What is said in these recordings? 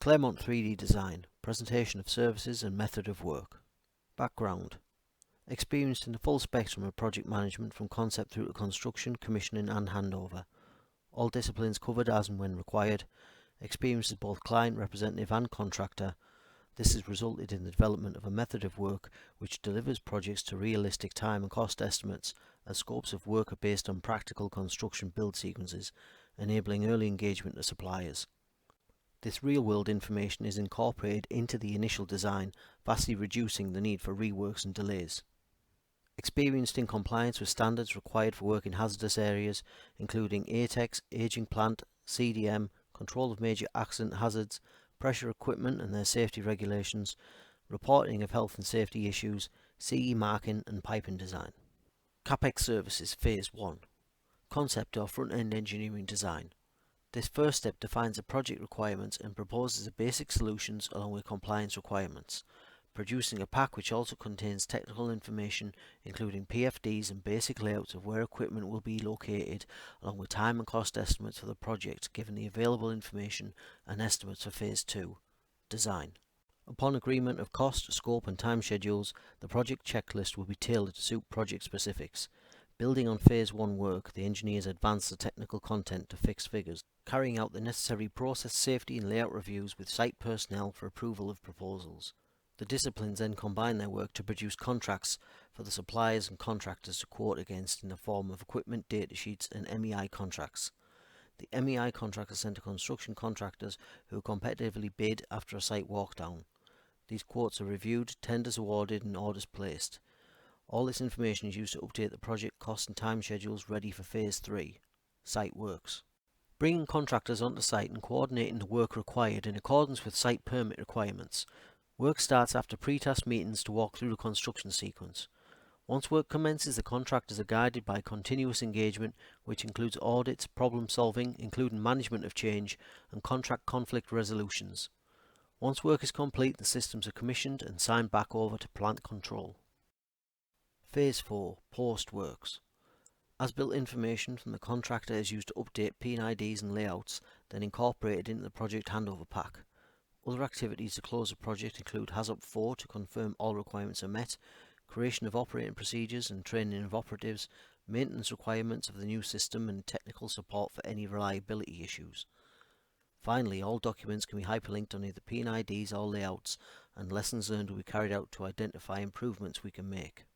Claremont 3D Design, Presentation of Services and Method of Work. Background. Experienced in the full spectrum of project management from concept through to construction, commissioning and handover. All disciplines covered as and when required. Experience as both client representative and contractor. This has resulted in the development of a method of work which delivers projects to realistic time and cost estimates, as scopes of work are based on practical construction build sequences, enabling early engagement of suppliers. This real-world information is incorporated into the initial design, vastly reducing the need for reworks and delays. Experienced in compliance with standards required for work in hazardous areas, including ATEX, aging plant, CDM, control of major accident hazards, pressure equipment and their safety regulations, reporting of health and safety issues, CE marking and piping design. CapEx Services Phase 1. Concept or front-end engineering design. This first step defines the project requirements and proposes the basic solutions along with compliance requirements, producing a pack which also contains technical information including PFDs and basic layouts of where equipment will be located, along with time and cost estimates for the project given the available information and estimates for Phase 2. Design. Upon agreement of cost, scope and time schedules, the project checklist will be tailored to suit project specifics. Building on Phase 1 work, the engineers advance the technical content to fixed figures, carrying out the necessary process safety and layout reviews with site personnel for approval of proposals. The disciplines then combine their work to produce contracts for the suppliers and contractors to quote against in the form of equipment datasheets and MEI contracts. The MEI contracts are sent to construction contractors who competitively bid after a site walkdown. These quotes are reviewed, tenders awarded and orders placed. All this information is used to update the project cost and time schedules ready for Phase 3, Site Works. Bringing contractors onto site and coordinating the work required in accordance with site permit requirements. Work starts after pre-task meetings to walk through the construction sequence. Once work commences, the contractors are guided by continuous engagement, which includes audits, problem solving, including management of change, and contract conflict resolutions. Once work is complete, the systems are commissioned and signed back over to plant control. Phase 4, Post-Works. As-built information from the contractor is used to update P&IDs and layouts, then incorporated into the project handover pack. Other activities to close the project include HAZOP 4 to confirm all requirements are met, creation of operating procedures and training of operatives, maintenance requirements of the new system and technical support for any reliability issues. Finally, all documents can be hyperlinked on either P&IDs or layouts, and lessons learned will be carried out to identify improvements we can make.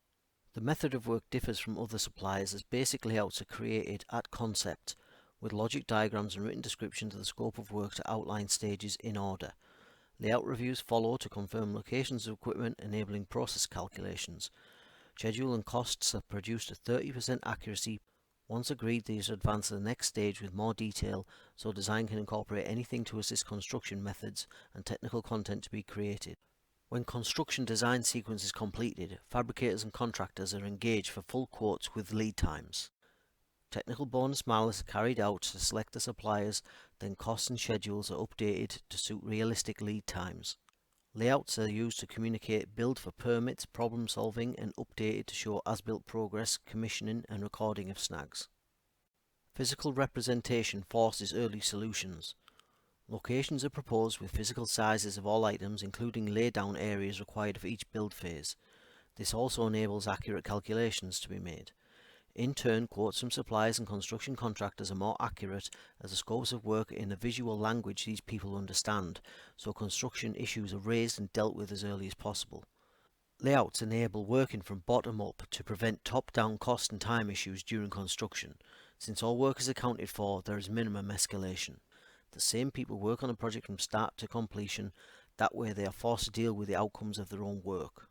The method of work differs from other suppliers as basic layouts are created at concept, with logic diagrams and written descriptions of the scope of work to outline stages in order. Layout reviews follow to confirm locations of equipment, enabling process calculations. Schedule and costs are produced at 30% accuracy. Once agreed, these advance to the next stage with more detail, so design can incorporate anything to assist construction methods and technical content to be created. When construction design sequence is completed, fabricators and contractors are engaged for full quotes with lead times. Technical bonus malus are carried out to select the suppliers, then costs and schedules are updated to suit realistic lead times. Layouts are used to communicate build for permits, problem solving and updated to show as-built progress, commissioning and recording of snags. Physical representation forces early solutions. Locations are proposed with physical sizes of all items, including laydown areas required for each build phase. This also enables accurate calculations to be made. In turn, quotes from suppliers and construction contractors are more accurate as the scopes of work are in a visual language these people understand, so construction issues are raised and dealt with as early as possible. Layouts enable working from bottom up to prevent top-down cost and time issues during construction. Since all work is accounted for, there is minimum escalation. The same people work on a project from start to completion, that way they are forced to deal with the outcomes of their own work.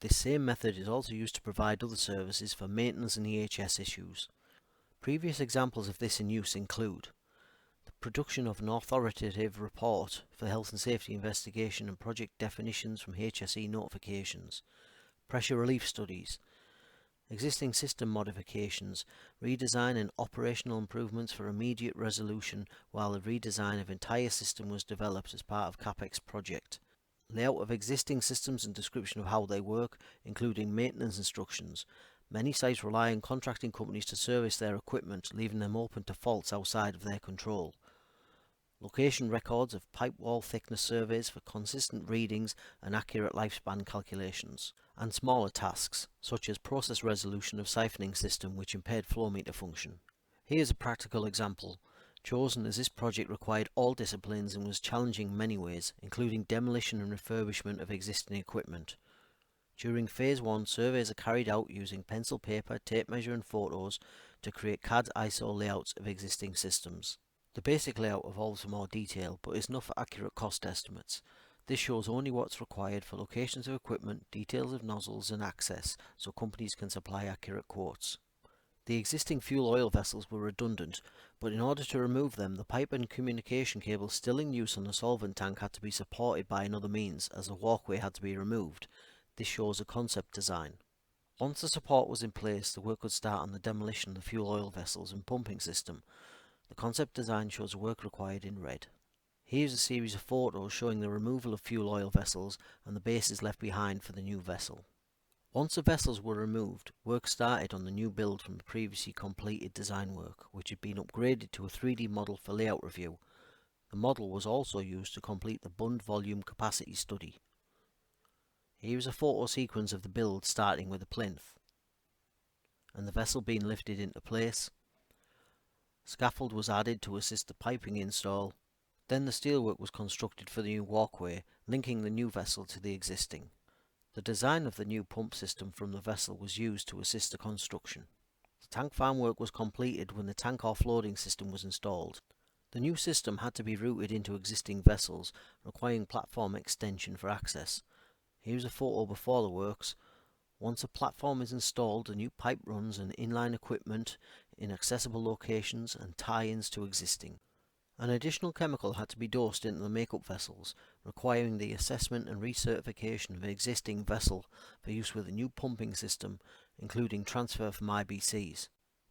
This same method is also used to provide other services for maintenance and EHS issues. Previous examples of this in use include the production of an authoritative report for health and safety investigation and project definitions from HSE notifications, pressure relief studies, existing system modifications, redesign and operational improvements for immediate resolution while a redesign of entire system was developed as part of CapEx project. Layout of existing systems and description of how they work, including maintenance instructions. Many sites rely on contracting companies to service their equipment, leaving them open to faults outside of their control. location records of pipe wall thickness surveys for consistent readings and accurate lifespan calculations, and smaller tasks, such as process resolution of siphoning system which impaired flow meter function. Here's a practical example, chosen as this project required all disciplines and was challenging in many ways, including demolition and refurbishment of existing equipment. During Phase 1, surveys are carried out using pencil paper, tape measure and photos to create CAD ISO layouts of existing systems. The basic layout evolves for more detail, but is not for accurate cost estimates. This shows only what's required for locations of equipment, details of nozzles and access, so companies can supply accurate quotes. The existing fuel oil vessels were redundant, but in order to remove them, the pipe and communication cable still in use on the solvent tank had to be supported by another means, as the walkway had to be removed. This shows a concept design. Once the support was in place, the work would start on the demolition of the fuel oil vessels and pumping system. The concept design shows the work required in red. Here's a series of photos showing the removal of fuel oil vessels and the bases left behind for the new vessel. Once the vessels were removed, work started on the new build from the previously completed design work, which had been upgraded to a 3D model for layout review. The model was also used to complete the bund volume capacity study. Here is a photo sequence of the build starting with a plinth, and the vessel being lifted into place. Scaffold was added to assist the piping install. Then the steelwork was constructed for the new walkway, linking the new vessel to the existing. The design of the new pump system from the vessel was used to assist the construction. The tank farm work was completed when the tank offloading system was installed. The new system had to be routed into existing vessels, requiring platform extension for access. Here's a photo before the works. Once a platform is installed, the new pipe runs and inline equipment in accessible locations and tie-ins to existing. An additional chemical had to be dosed into the makeup vessels, requiring the assessment and recertification of an existing vessel for use with a new pumping system, including transfer from IBCs.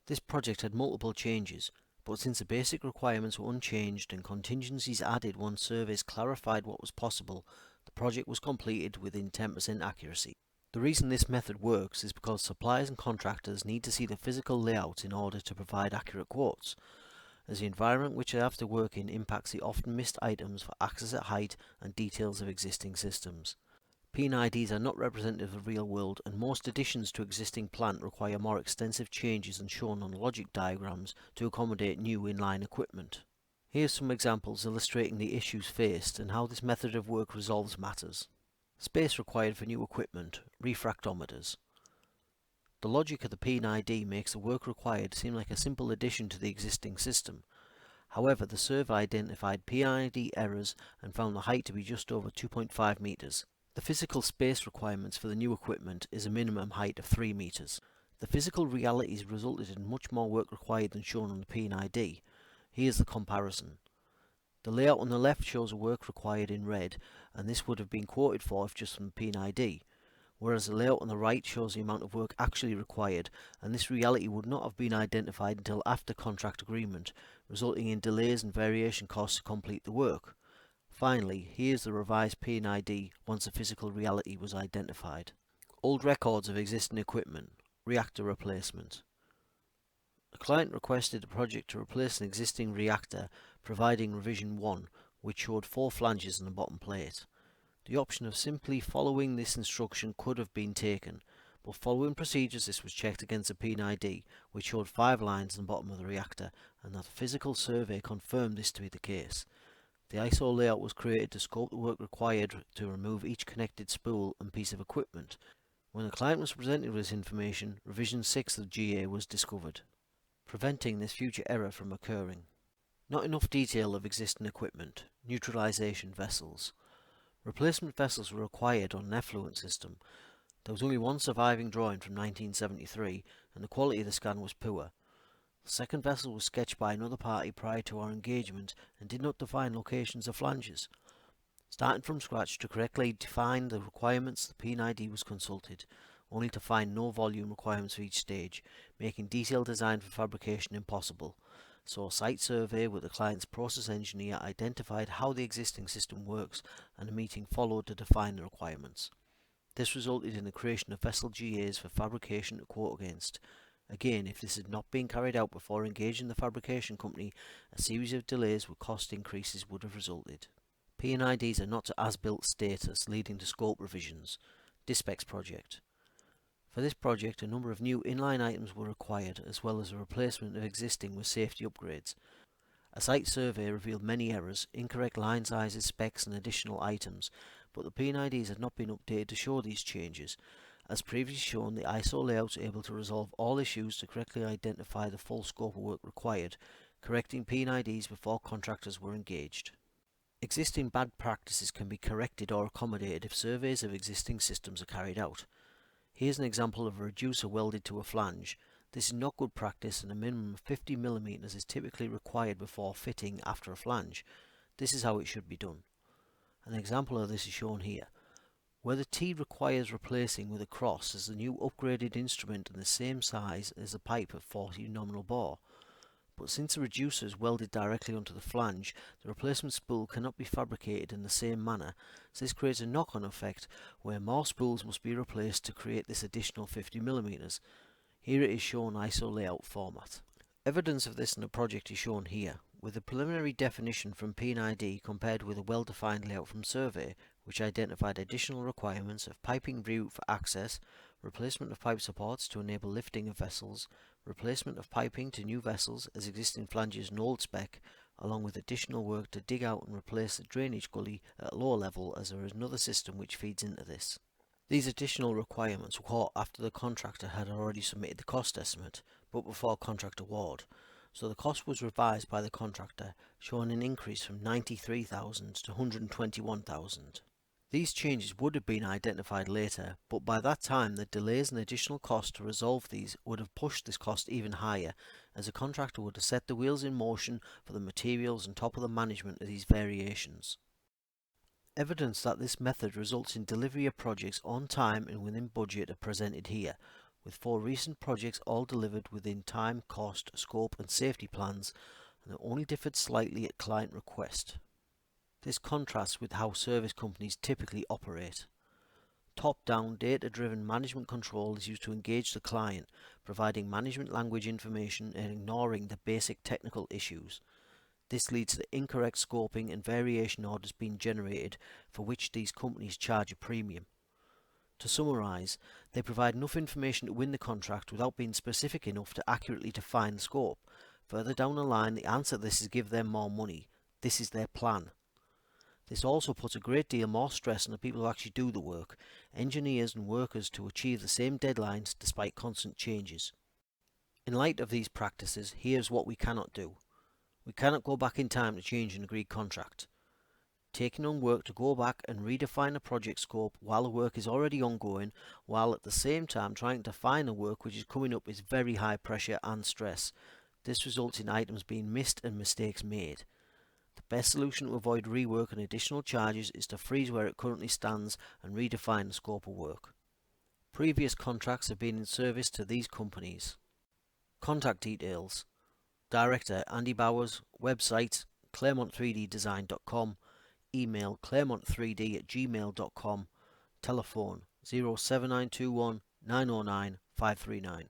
This project had multiple changes, but since the basic requirements were unchanged and contingencies added once surveys clarified what was possible, the project was completed within 10% accuracy. The reason this method works is because suppliers and contractors need to see the physical layout in order to provide accurate quotes, as the environment which they have to work in impacts the often missed items for access at height and details of existing systems. P&IDs are not representative of the real world, and most additions to existing plant require more extensive changes than shown on logic diagrams to accommodate new inline equipment. Here's some examples illustrating the issues faced and how this method of work resolves matters. Space required for new equipment, refractometers. The logic of the P&ID makes the work required seem like a simple addition to the existing system. However, the survey identified P&ID errors and found the height to be just over 2.5 meters. The physical space requirements for the new equipment is a minimum height of 3 meters. The physical realities resulted in much more work required than shown on the P&ID. Here's the comparison. The layout on the left shows the work required in red, and this would have been quoted for if just from the P&ID, whereas the layout on the right shows the amount of work actually required, and this reality would not have been identified until after contract agreement, resulting in delays and variation costs to complete the work. Finally, here's the revised P&ID once the physical reality was identified. Old records of existing equipment, reactor replacement. A client requested a project to replace an existing reactor, providing revision 1, which showed 4 flanges on the bottom plate. The option of simply following this instruction could have been taken, but following procedures this was checked against a P&ID, which showed 5 lines on the bottom of the reactor, and that a physical survey confirmed this to be the case. The ISO layout was created to scope the work required to remove each connected spool and piece of equipment. When the client was presented with this information, revision 6 of the GA was discovered, preventing this future error from occurring. Not enough detail of existing equipment, neutralization vessels. Replacement vessels were required on an effluent system. There was only one surviving drawing from 1973, and the quality of the scan was poor. The second vessel was sketched by another party prior to our engagement and did not define locations of flanges. Starting from scratch to correctly define the requirements, the P&ID was consulted, only to find no volume requirements for each stage, making detailed design for fabrication impossible. So a site survey with the client's process engineer identified how the existing system works, and a meeting followed to define the requirements. This resulted in the creation of vessel GAs for fabrication to quote against. Again, if this had not been carried out before engaging the fabrication company, a series of delays with cost increases would have resulted. P&IDs are not to as-built status, leading to scope revisions. Dispex project. For this project, a number of new inline items were required, as well as a replacement of existing with safety upgrades. A site survey revealed many errors, incorrect line sizes, specs and additional items, but the P&IDs had not been updated to show these changes. As previously shown, the ISO layouts are able to resolve all issues to correctly identify the full scope of work required, correcting P&IDs before contractors were engaged. Existing bad practices can be corrected or accommodated if surveys of existing systems are carried out. Here's an example of a reducer welded to a flange. This is not good practice, and a minimum of 50 mm is typically required before fitting after a flange. This is how it should be done. An example of this is shown here. Where the T requires replacing with a cross is the new upgraded instrument in the same size as a pipe of 40 nominal bore. But since the reducer is welded directly onto the flange, the replacement spool cannot be fabricated in the same manner, so this creates a knock-on effect where more spools must be replaced to create this additional 50 mm. Here it is shown ISO layout format. Evidence of this in the project is shown here, with a preliminary definition from P&ID compared with a well-defined layout from survey, which identified additional requirements of piping route for access, replacement of pipe supports to enable lifting of vessels, replacement of piping to new vessels as existing flanges and old spec, along with additional work to dig out and replace the drainage gully at a lower level, as there is another system which feeds into this. These additional requirements were caught after the contractor had already submitted the cost estimate, but before contract award, so the cost was revised by the contractor, showing an increase from £93,000 to £121,000. These changes would have been identified later, but by that time the delays and additional costs to resolve these would have pushed this cost even higher, as the contractor would have set the wheels in motion for the materials on top of the management of these variations. Evidence that this method results in delivery of projects on time and within budget are presented here, with 4 recent projects all delivered within time, cost, scope and safety plans, and that only differed slightly at client request. This contrasts with how service companies typically operate. Top-down, data-driven management control is used to engage the client, providing management language information and ignoring the basic technical issues. This leads to incorrect scoping and variation orders being generated, for which these companies charge a premium. To summarise, they provide enough information to win the contract without being specific enough to accurately define the scope. Further down the line, the answer to this is give them more money. This is their plan. This also puts a great deal more stress on the people who actually do the work, engineers and workers, to achieve the same deadlines despite constant changes. In light of these practices, here's what we cannot do. We cannot go back in time to change an agreed contract. Taking on work to go back and redefine a project scope while the work is already ongoing, while at the same time trying to find the work which is coming up, is very high pressure and stress. This results in items being missed and mistakes made. The best solution to avoid rework and additional charges is to freeze where it currently stands and redefine the scope of work. Previous contracts have been in service to these companies. Contact details: Director Andy Bowers, website claremont3ddesign.com, email claremont3d@gmail.com, telephone 07921 909 539.